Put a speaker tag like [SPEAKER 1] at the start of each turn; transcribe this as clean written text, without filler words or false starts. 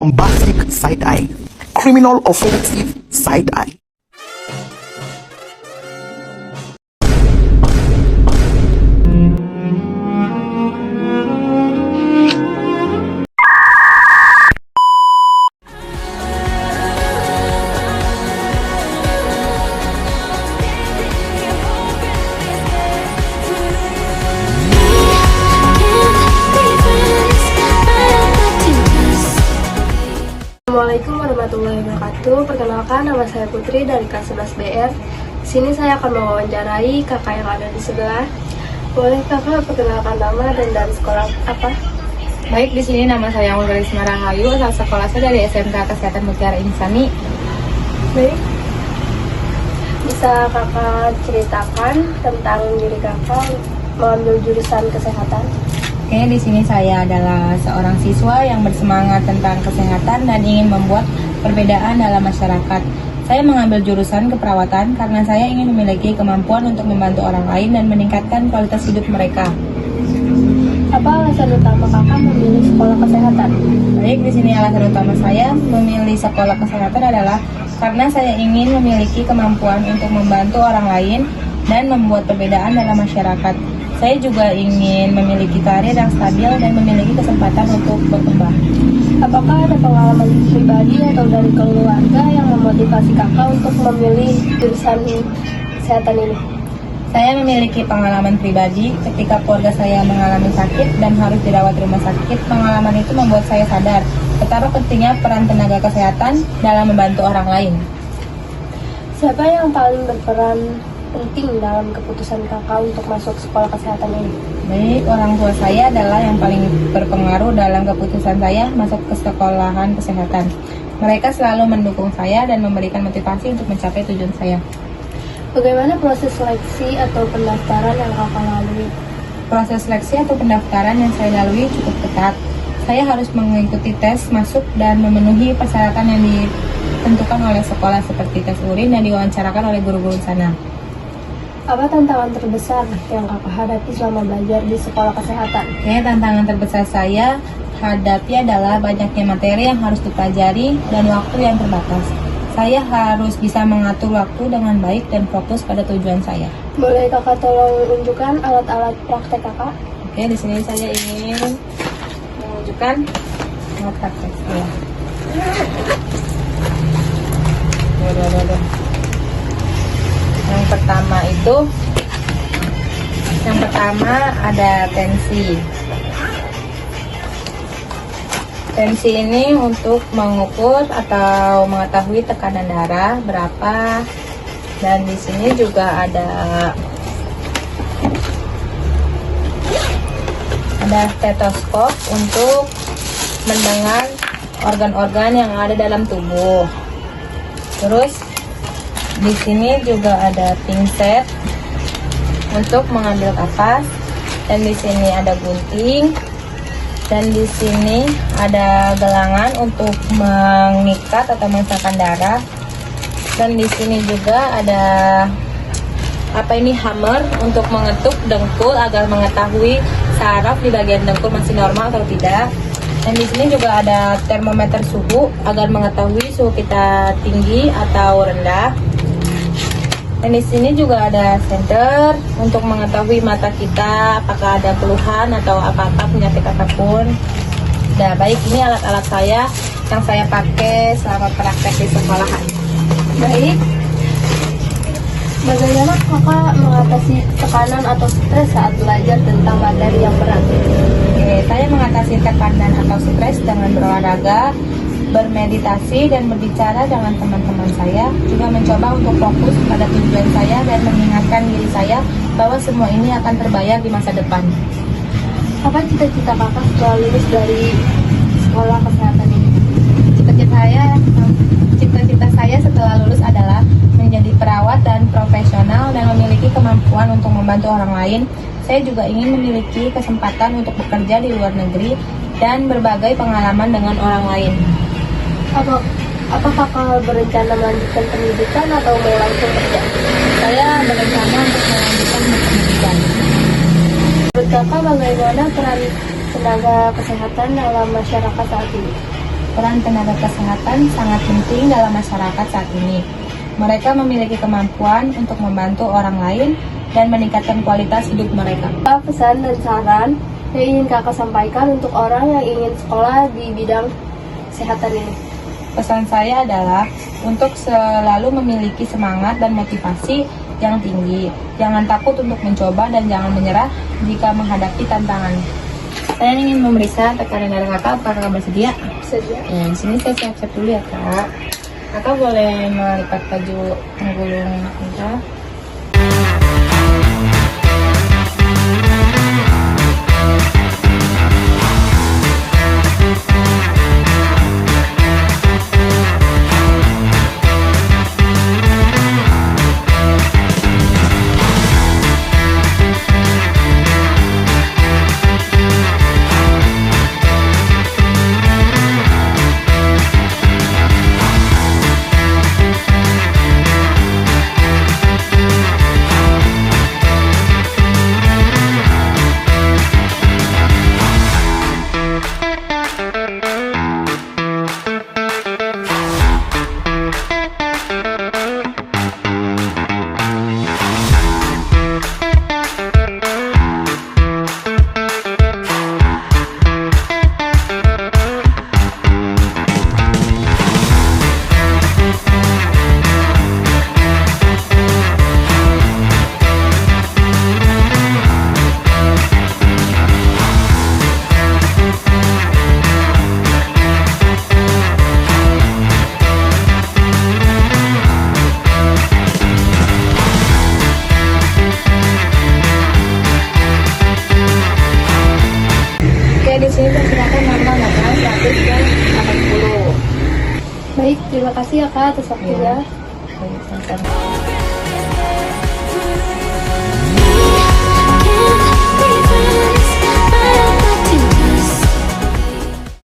[SPEAKER 1] Bombastic side eye, criminal offensive side eye.
[SPEAKER 2] Assalamualaikum warahmatullahi wabarakatuh. Perkenalkan, nama saya Putri dari kelas 11 BR. Sini saya akan mewawancarai kakak yang ada di sebelah. Boleh kakak perkenalkan nama dan dari sekolah apa?
[SPEAKER 3] Baik, di sini nama saya Munggarisma Rahayu, asal sekolah saya dari SMK Kesehatan Mutiara Insani.
[SPEAKER 2] Baik. Bisa kakak ceritakan tentang diri kakak mengambil jurusan kesehatan?
[SPEAKER 3] Oke, di sini saya adalah seorang siswa yang bersemangat tentang kesehatan dan ingin membuat perbedaan dalam masyarakat. Saya mengambil jurusan keperawatan karena saya ingin memiliki kemampuan untuk membantu orang lain dan meningkatkan kualitas hidup mereka.
[SPEAKER 2] Apa alasan utama kakak memilih sekolah kesehatan?
[SPEAKER 3] Baik, di sini alasan utama saya memilih sekolah kesehatan adalah karena saya ingin memiliki kemampuan untuk membantu orang lain dan membuat perbedaan dalam masyarakat. Saya juga ingin memiliki karir yang stabil dan memiliki kesempatan untuk berkembang.
[SPEAKER 2] Apakah ada pengalaman pribadi atau dari keluarga yang memotivasi kakak untuk memilih jurusan kesehatan ini?
[SPEAKER 3] Saya memiliki pengalaman pribadi ketika keluarga saya mengalami sakit dan harus dirawat di rumah sakit. Pengalaman itu membuat saya sadar betapa pentingnya peran tenaga kesehatan dalam membantu orang lain.
[SPEAKER 2] Siapa yang paling berperan penting dalam keputusan kakak untuk masuk sekolah kesehatan ini?
[SPEAKER 3] Baik, orang tua saya adalah yang paling berpengaruh dalam keputusan saya masuk ke sekolahan kesehatan. Mereka selalu mendukung saya dan memberikan motivasi untuk mencapai tujuan saya.
[SPEAKER 2] Bagaimana proses seleksi atau pendaftaran yang kakak lalui?
[SPEAKER 3] Proses seleksi atau pendaftaran yang saya lalui cukup ketat. Saya harus mengikuti tes masuk dan memenuhi persyaratan yang ditentukan oleh sekolah seperti tes urin dan diwawancarakan oleh guru-guru di sana.
[SPEAKER 2] Apa tantangan terbesar yang kakak hadapi selama belajar di sekolah kesehatan?
[SPEAKER 3] Oke, tantangan terbesar saya hadapi adalah banyaknya materi yang harus dipelajari dan waktu yang terbatas. Saya harus bisa mengatur waktu dengan baik dan fokus pada tujuan saya.
[SPEAKER 2] Boleh kakak tolong tunjukkan alat-alat praktek kakak?
[SPEAKER 3] Oke, di sini saya ingin menunjukkan alat praktek saya. Yang pertama ada tensi. Tensi ini untuk mengukur atau mengetahui tekanan darah berapa, dan di sini juga ada stetoskop untuk mendengar organ-organ yang ada dalam tubuh. Terus di sini juga ada pinset untuk mengambil kapas, dan di sini ada gunting, dan di sini ada gelangan untuk mengikat atau memisahkan darah, dan di sini juga ada hammer untuk mengetuk dengkul agar mengetahui saraf di bagian dengkul masih normal atau tidak. Dan di sini juga ada termometer suhu agar mengetahui suhu kita tinggi atau rendah. Dan di sini juga ada senter untuk mengetahui mata kita apakah ada keluhan atau apa-apa penyakit apapun. Nah, baik, ini alat-alat saya yang saya pakai selama praktek di sekolahan.
[SPEAKER 2] Baik. Bagaimana kakak mengatasi tekanan atau stres saat belajar tentang materi yang berat?
[SPEAKER 3] Oke, saya mengatasi tekanan atau stres dengan berolahraga, bermeditasi, dan berbicara dengan teman-teman saya. Juga mencoba untuk fokus pada tujuan saya dan mengingatkan diri saya bahwa semua ini akan terbayar di masa depan.
[SPEAKER 2] Apa cita-cita kakak setelah lulus dari sekolah kesehatan ini?
[SPEAKER 3] Cita-cita saya setelah lulus adalah menjadi perawat dan profesional dan memiliki kemampuan untuk membantu orang lain. Saya juga ingin memiliki kesempatan untuk bekerja di luar negeri dan berbagai pengalaman dengan orang lain.
[SPEAKER 2] Apa kakak berencana melanjutkan pendidikan atau mau langsung kerja?
[SPEAKER 3] Saya berencana untuk melanjutkan pendidikan.
[SPEAKER 2] Menurut kakak bagaimana peran tenaga kesehatan dalam masyarakat saat ini?
[SPEAKER 3] peran tenaga kesehatan sangat penting dalam masyarakat saat ini. Mereka memiliki kemampuan untuk membantu orang lain dan meningkatkan kualitas hidup mereka.
[SPEAKER 2] Apa pesan dan saran yang ingin kakak sampaikan untuk orang yang ingin sekolah di bidang kesehatan ini?
[SPEAKER 3] Pesan saya adalah untuk selalu memiliki semangat dan motivasi yang tinggi. Jangan takut untuk mencoba dan jangan menyerah jika menghadapi tantangan. Saya ingin memeriksa tekanan darah kakak, apakah kakak bersedia?
[SPEAKER 2] Saja.
[SPEAKER 3] Ya, di sini saya siap-siap dulu ya kak. Kakak boleh melipat baju penggulung kakak. Di sini perkirakan normal kakak 180.
[SPEAKER 2] Baik, terima kasih ya kak atas waktunya.
[SPEAKER 3] Baik, sama-sama.